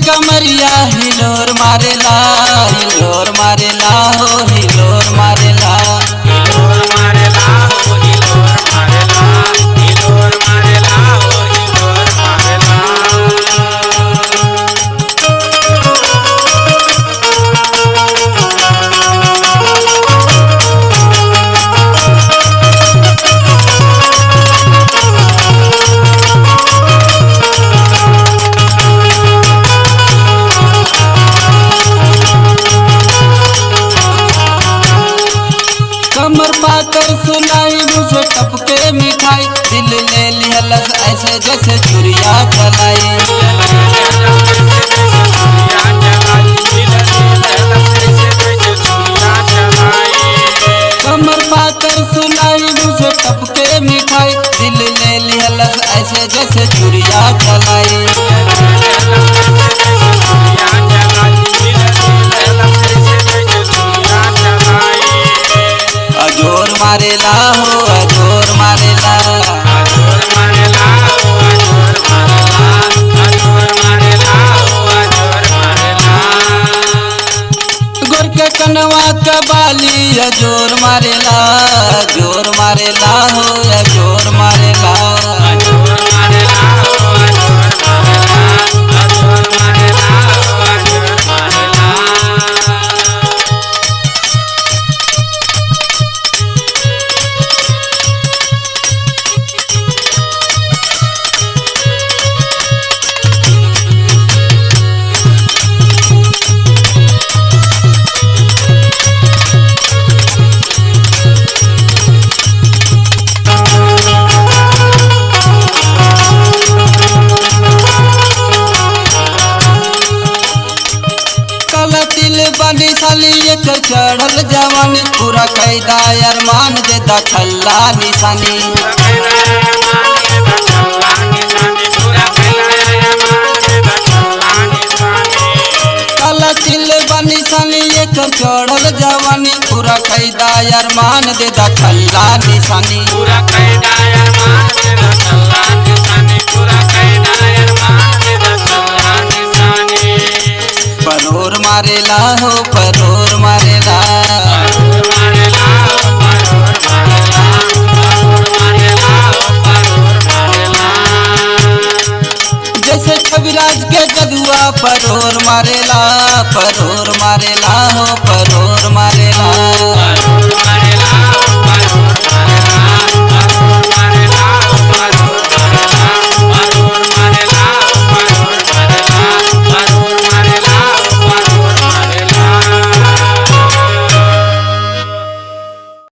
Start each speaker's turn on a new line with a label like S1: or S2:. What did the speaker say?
S1: कमरिया हिलोर मारेला, हिलोर मारेला हो हिलोर मारेला,
S2: हिलोर मारेला हो हिलोर मारेला, हिलोर मारेला हो हिलोर मारेला।
S1: कमर पाकर सुनाई मुझे टपके मिठाई, दिल ले लिहलस ऐसे जैसे चुरिया चलाई। कमर पाकर सुनाई मुझे टपके मिठाई, दिल ले लिहलस ऐसे जैसे चुरिया चलाई। अजोर मारेला हो अजोर मारेला,
S2: अजोर मारेला हो अजोर मारेला, अजोर मारेला हो अजोर मारेला।
S1: गोर के कनवा के बाली अजोर मारेला, अजोर मारेला हो अजोर मारेला,
S2: अजोर मारेला हो अजोर मारेला, अजोर मारेला हो अजोर मारेला।
S1: तिल बनी साली एक चढ़ल जवानी, पूरा कैदा अरमान दे दखल्ला निशानी। काला तिल बनी साली एक चढ़ल जवानी, पूरा कैदा अरमान दे दखल्ला निशानी।
S2: पूरा कैदा अरमान दे दखल्ला निशानी, पूरा कैदा अरमान दे दखल्ला निशानी।
S1: परोर मारेला हो परोर मारेला,
S2: परोर मारेला हो परोर मारेला, परोर मारेला हो परोर मारेला।
S1: जैसे छविराज के गदुआ परोर मारेला, परोर मारेला हो परोर मारेला,
S2: परोर मारेला